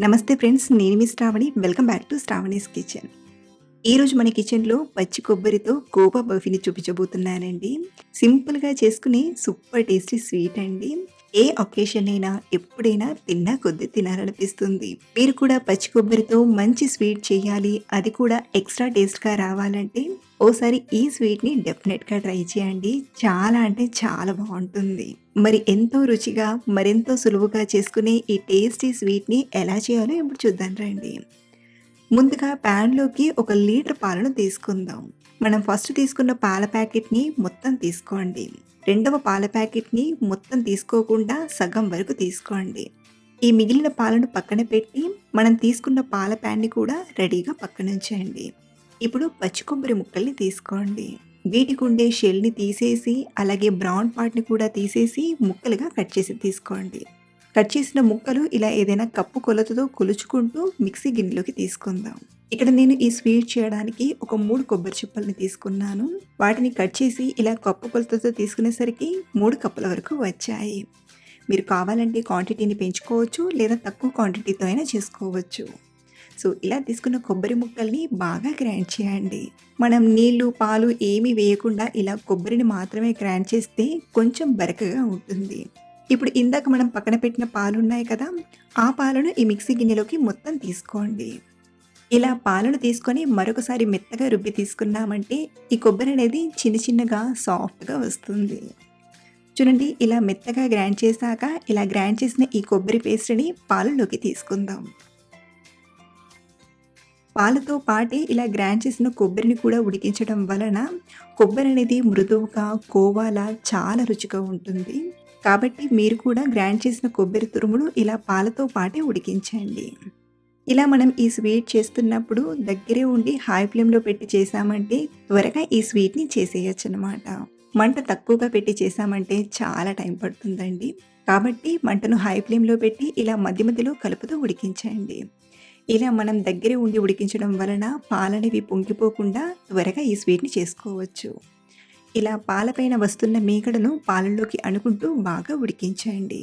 నమస్తే ఫ్రెండ్స్, నేను మీ Sravani. Welcome back to Sravani's kitchen. ఈరోజు మన కిచెన్లో పచ్చి కొబ్బరితో కోవా బర్ఫీని చూపించబోతున్నానండి. సింపుల్గా చేసుకునే సూపర్ టేస్టీ స్వీట్ అండి. ఏ ఒకేషన్ అయినా ఎప్పుడైనా తిన్నా కొద్ది తినాలనిపిస్తుంది. మీరు కూడా పచ్చి కొబ్బరితో మంచి స్వీట్ చేయాలి, అది కూడా ఎక్స్ట్రా టేస్ట్గా రావాలంటే ఓసారి ఈ స్వీట్ని డెఫినెట్గా ట్రై చేయండి. చాలా అంటే చాలా బాగుంటుంది. మరి ఎంతో రుచిగా మరెంతో సులువుగా చేసుకునే ఈ టేస్టీ స్వీట్ని ఎలా చేయాలో ఇప్పుడు చూద్దాం రండి. ముందుగా ప్యాన్లోకి 1 లీటర్ పాలను తీసుకుందాం. మనం ఫస్ట్ తీసుకున్న పాల ప్యాకెట్ని మొత్తం తీసుకోండి. రెండవ పాల ప్యాకెట్ని మొత్తం తీసుకోకుండా సగం వరకు తీసుకోండి. ఈ మిగిలిన పాలను పక్కన పెట్టి మనం తీసుకున్న పాల ప్యాన్ని కూడా రెడీగా పక్కనుంచండి. ఇప్పుడు పచ్చి కొబ్బరి ముక్కల్ని తీసుకోండి. వీటికి ఉండే షెల్ని తీసేసి అలాగే బ్రౌన్ పార్ట్ని కూడా తీసేసి ముక్కలుగా కట్ చేసి తీసుకోండి. కట్ చేసిన ముక్కలు ఇలా ఏదైనా కప్పు కొలతతో కొలుచుకుంటూ మిక్సీ గిన్నెలోకి తీసుకుందాం. ఇక్కడ నేను ఈ స్వీట్ చేయడానికి ఒక 3 కొబ్బరి చిప్పల్ని తీసుకున్నాను. వాటిని కట్ చేసి ఇలా కప్పు కొలతతో తీసుకునేసరికి 3 కప్పుల వరకు వచ్చాయి. మీరు కావాలంటే క్వాంటిటీని పెంచుకోవచ్చు లేదా తక్కువ క్వాంటిటీతో అయినా చేసుకోవచ్చు. సో ఇలా తీసుకున్న కొబ్బరి ముక్కల్ని బాగా గ్రైండ్ చేయండి. మనం నీళ్లు పాలు ఏమీ వేయకుండా ఇలా కొబ్బరిని మాత్రమే గ్రైండ్ చేస్తే కొంచెం బరకగా ఉంటుంది. ఇప్పుడు ఇందాక మనం పక్కన పెట్టిన పాలు ఉన్నాయి కదా, ఆ పాలను ఈ మిక్సీ గిన్నెలోకి మొత్తం తీసుకోండి. ఇలా పాలను తీసుకొని మరొకసారి మెత్తగా రుబ్బి తీసుకున్నామంటే ఈ కొబ్బరి అనేది చిన్నగా సాఫ్ట్గా వస్తుంది. చూడండి, ఇలా మెత్తగా గ్రైండ్ చేశాక ఇలా గ్రైండ్ చేసిన ఈ కొబ్బరి పేస్ట్ని పాలలోకి తీసుకుందాం. పాలతో పాటే ఇలా గ్రైండ్ చేసిన కొబ్బరిని కూడా ఉడికించడం వలన కొబ్బరి అనేది మృదువుగా కోవాలా చాలా రుచిగా ఉంటుంది. కాబట్టి మీరు కూడా గ్రైండ్ చేసిన కొబ్బరి తురుమును ఇలా పాలతో పాటే ఉడికించండి. ఇలా మనం ఈ స్వీట్ చేస్తున్నప్పుడు దగ్గరే ఉండి హై ఫ్లేమ్లో పెట్టి చేసామంటే త్వరగా ఈ స్వీట్ని చేసేయచ్చు అనమాట. మంట తక్కువగా పెట్టి చేసామంటే చాలా టైం పడుతుందండి. కాబట్టి మంటను హై ఫ్లేమ్లో పెట్టి ఇలా మధ్య మధ్యలో కలుపుతూ ఉడికించండి. ఇలా మనం దగ్గరే ఉండి ఉడికించడం వలన పాలనేవి పొంగిపోకుండా త్వరగా ఈ స్వీట్ని చేసుకోవచ్చు. ఇలా పాలపైన వస్తున్న మీగడను పాలల్లోకి అనుకుంటూ బాగా ఉడికించండి.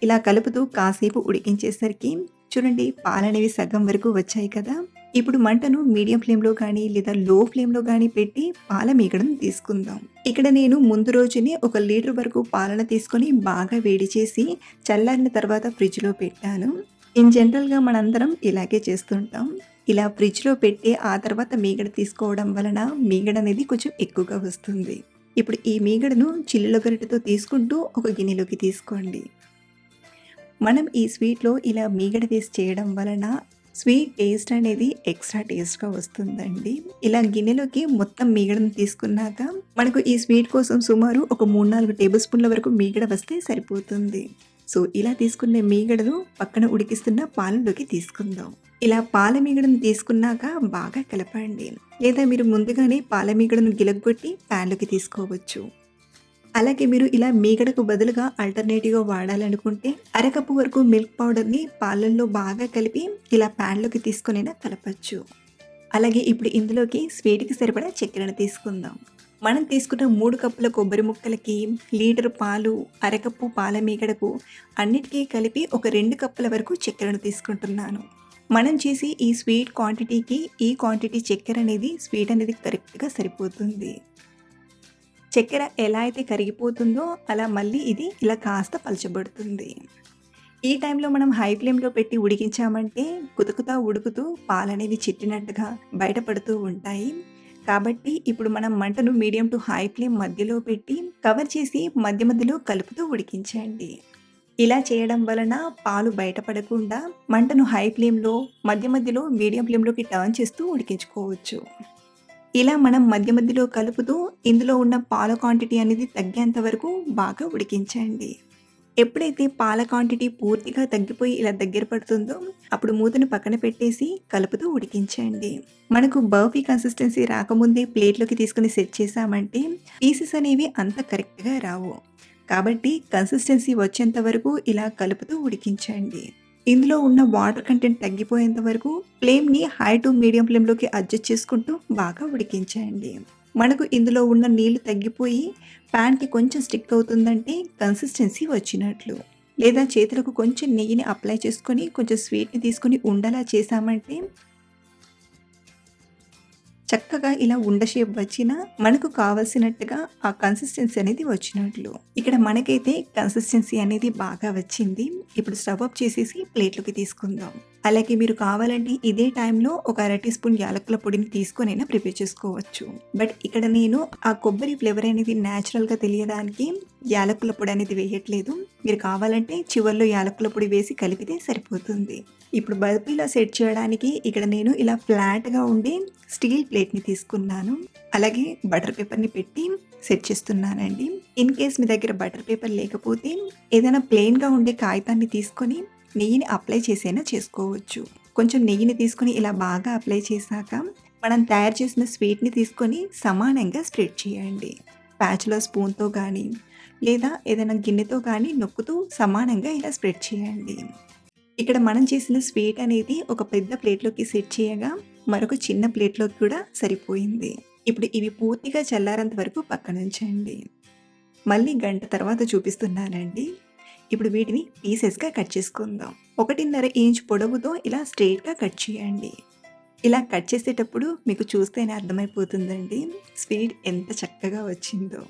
ఇలా కలుపుతూ కాసేపు ఉడికించేసరికి చూడండి, పాలనేవి సగం వరకు వచ్చాయి కదా. ఇప్పుడు మంటను మీడియం ఫ్లేమ్లో కానీ లేదా లో ఫ్లేమ్లో కానీ పెట్టి పాల మీగడను తీసుకుందాం. ఇక్కడ నేను ముందు రోజునే 1 లీటర్ వరకు పాలను తీసుకొని బాగా వేడి చేసి చల్లారిన తర్వాత ఫ్రిడ్జ్లో పెట్టాను. ఇన్ జనరల్గా మనందరం ఇలాగే చేస్తుంటాం. ఇలా ఫ్రిడ్జ్లో పెట్టి ఆ తర్వాత మీగడ తీసుకోవడం వలన మీగడ అనేది కొంచెం ఎక్కువగా వస్తుంది. ఇప్పుడు ఈ మీగడను చిల్లుల గరిటెతో తీసుకుంటూ ఒక గిన్నెలోకి తీసుకోండి. మనం ఈ స్వీట్లో ఇలా మీగడ వేసి చేయడం వలన స్వీట్ టేస్ట్ అనేది ఎక్స్ట్రా టేస్ట్గా వస్తుందండి. ఇలా గిన్నెలోకి మొత్తం మీగడను తీసుకున్నాక మనకు ఈ స్వీట్ కోసం సుమారు ఒక 3-4 టేబుల్ స్పూన్ల వరకు మీగడ వస్తే సరిపోతుంది. సో ఇలా తీసుకునే మీగడను పక్కన ఉడికిస్తున్న పాలలోకి తీసుకుందాం. ఇలా పాల మీగడను తీసుకున్నాక బాగా కలపండి. లేదా మీరు ముందుగానే పాల మీగడను గిలగొట్టి ప్యాన్లోకి తీసుకోవచ్చు. అలాగే మీరు ఇలా మీగడకు బదులుగా ఆల్టర్నేటివ్గా వాడాలనుకుంటే అరకప్పు వరకు మిల్క్ పౌడర్ని పాలల్లో బాగా కలిపి ఇలా ప్యాన్లోకి తీసుకొనైనా కలపచ్చు. అలాగే ఇప్పుడు ఇందులోకి స్వీట్కి సరిపడా చక్కెరను తీసుకుందాం. మనం తీసుకున్న 3 కప్పుల కొబ్బరి ముక్కలకి లీటర్ పాలు, అరకప్పు పాల మీగడకు అన్నిటికీ కలిపి ఒక 2 కప్పుల వరకు చక్కెరను తీసుకుంటున్నాను. మనం చేసి ఈ స్వీట్ క్వాంటిటీకి ఈ క్వాంటిటీ చక్కెర అనేది స్వీట్ అనేది కరెక్ట్గా సరిపోతుంది. చక్కెర ఎలా అయితే కరిగిపోతుందో అలా మళ్ళీ ఇది ఇలా కాస్త పలచబడుతుంది. ఈ టైంలో మనం హై ఫ్లేమ్లో పెట్టి ఉడికించామంటే కుతుకుతా ఉడుకుతూ పాలనేవి చిట్టినట్టుగా బయటపడుతూ ఉంటాయి. కాబట్టి ఇప్పుడు మనం మంటను మీడియం టు హై ఫ్లేమ్ మధ్యలో పెట్టి కవర్ చేసి మధ్య మధ్యలో కలుపుతూ ఉడికించండి. ఇలా చేయడం వలన పాలు బయటపడకుండా మంటను హై ఫ్లేమ్లో మధ్య మధ్యలో మీడియం ఫ్లేమ్లోకి టర్న్ చేస్తూ ఉడికించుకోవచ్చు. ఇలా మనం మధ్య మధ్యలో కలుపుతూ ఇందులో ఉన్న పాల క్వాంటిటీ అనేది తగ్గేంత వరకు బాగా ఉడికించండి. ఎప్పుడైతే పాల క్వాంటిటీ పూర్తిగా తగ్గిపోయి ఇలా దగ్గర పడుతుందో అప్పుడు మూతను పక్కన పెట్టేసి కలుపుతూ ఉడికించండి. మనకు బర్ఫీ కన్సిస్టెన్సీ రాకముందే ప్లేట్లోకి తీసుకుని సెట్ చేసామంటే పీసెస్ అనేవి అంత కరెక్ట్గా రావు. కాబట్టి కన్సిస్టెన్సీ వచ్చేంత వరకు ఇలా కలుపుతూ ఉడికించండి. ఇందులో ఉన్న వాటర్ కంటెంట్ తగ్గిపోయేంత వరకు ఫ్లేమ్ని హై టు మీడియం ఫ్లేమ్లోకి అడ్జస్ట్ చేసుకుంటూ బాగా ఉడికించండి. మనకు ఇందులో ఉన్న నీళ్లు తగ్గిపోయి ప్యాన్కి కొంచెం స్టిక్ అవుతుందంటే కన్సిస్టెన్సీ వచ్చినట్లు. లేదా చేతులకు కొంచెం నెయ్యిని అప్లై చేసుకొని, కొంచెం స్వీట్‌ని తీసుకొని ఉండలా చేశామంటే చక్కగా ఇలా ఉండ షేప్ వచ్చినా, మనకు కావాల్సినట్టుగా ఆ కన్సిస్టెన్సీ అనేది వచ్చినట్లు. ఇక్కడ మనకైతే కన్సిస్టెన్సీ అనేది బాగా వచ్చింది. ఇప్పుడు స్టవ్ ఆఫ్ చేసేసి ప్లేట్‌లోకి తీసుకుందాం. అలాగే మీరు కావాలంటే ఇదే టైంలో ఒక అర టీ స్పూన్ యాలకుల పొడిని తీసుకొనైనా ప్రిపేర్ చేసుకోవచ్చు. బట్ ఇక్కడ నేను ఆ కొబ్బరి ఫ్లేవర్ అనేది నేచురల్‌గా తెలియడానికి యాలకుల పొడి అనేది వేయట్లేదు. మీరు కావాలంటే చివర్లో యాలకుల పొడి వేసి కలిపితే సరిపోతుంది. ఇప్పుడు బర్ఫీలో సెట్ చేయడానికి ఇక్కడ నేను ఇలా ఫ్లాట్‌గా ఉండే స్టీల్ ప్లేట్‌ని తీసుకున్నాను. అలాగే బటర్ పేపర్‌ని పెట్టి సెట్ చేస్తున్నానండి. ఇన్ కేస్ మీ దగ్గర బటర్ పేపర్ లేకపోతే ఏదైనా ప్లెయిన్‌గా ఉండే కాగితాన్ని తీసుకొని నెయ్యిని అప్లై చేసైనా చేసుకోవచ్చు. కొంచెం నెయ్యిని తీసుకొని ఇలా బాగా అప్లై చేశాక మనం తయారు చేసిన స్వీట్‌ని తీసుకొని సమానంగా స్ప్రెడ్ చేయండి. స్పాచులా స్పూన్‌తో గానీ లేదా ఏదైనా గిన్నెతో గానీ నొక్కుతూ సమానంగా ఇలా స్ప్రెడ్ చేయండి. ఇక్కడ మనం చేసిన స్వీట్ అనేది ఒక పెద్ద ప్లేట్‌లోకి సెట్ చేయగా, మరొక చిన్న ప్లేట్‌లోకి కూడా సరిపోయింది. ఇప్పుడు ఇవి పూర్తిగా చల్లారేంత వరకు పక్కనుంచండి. మళ్ళీ గంట తర్వాత చూపిస్తున్నానండి. ఇప్పుడు వీటిని పీసెస్‌గా కట్ చేసుకుందాం. 1.5 ఇంచ్ పొడవుతో ఇలా స్ట్రెయిట్‌గా కట్ చేయండి. ఇలా కట్ చేసేటప్పుడు మీకు చూస్తేనే అర్థమైపోతుందండి స్వీట్ ఎంత చక్కగా వచ్చిందో.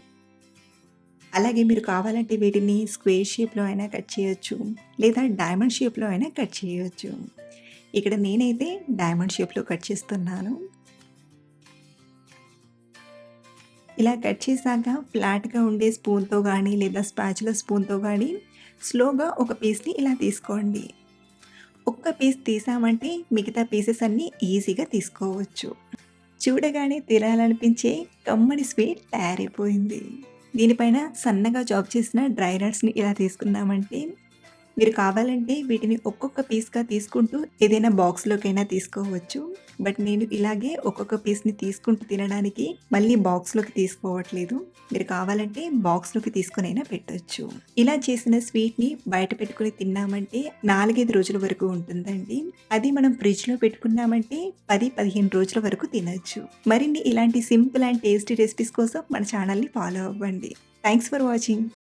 అలాగే మీరు కావాలంటే వీటిని స్క్వేర్ షేప్‌లో అయినా కట్ చేయొచ్చు. లేదా డైమండ్ షేప్‌లో అయినా కట్ చేయొచ్చు. ఇక్కడ నేనైతే డైమండ్ షేప్‌లో కట్ చేస్తున్నాను. ఇలా కట్ చేశాక ఫ్లాట్‌గా ఉండే స్పూన్‌తో గానీ, లేదా స్పాచులా స్పూన్‌తో గానీ స్లోగా ఒక పీస్‌ని ఇలా తీసుకోండి. ఒక్క పీస్ తీసామంటే మిగతా పీసెస్ అన్నీ ఈజీగా తీసుకోవచ్చు. చూడగానే తినాలనిపించే కమ్మని స్వీట్ తయారైపోయింది. దీనిపైన సన్నగా చాప్ చేసిన డ్రై నట్స్‌ని ఇలా తీసుకున్నామంటే, మీరు కావాలంటే వీటిని ఒక్కొక్క పీస్‌గా తీసుకుంటూ ఏదైనా బాక్స్‌లోకైనా తీసుకోవచ్చు. బట్ నేను ఇలాగే ఒక్కొక్క పీస్‌ని తీసుకుంటూ తినడానికి మళ్ళీ బాక్స్‌లోకి తీసుకోవట్లేదు. మీరు కావాలంటే బాక్స్‌లోకి తీసుకొనైనా పెట్టొచ్చు. ఇలా చేసిన స్వీట్‌ని బయట పెట్టుకొని తిన్నామంటే 4, 5 రోజుల వరకు ఉంటుందండి. అది మనం ఫ్రిడ్జ్‌లో పెట్టుకున్నామంటే 10, 15 రోజుల వరకు తినొచ్చు. మరిన్ని ఇలాంటి సింపుల్ అండ్ టేస్టీ రెసిపీస్ కోసం మన ఛానల్‌ని ఫాలో అవ్వండి. Thanks for watching.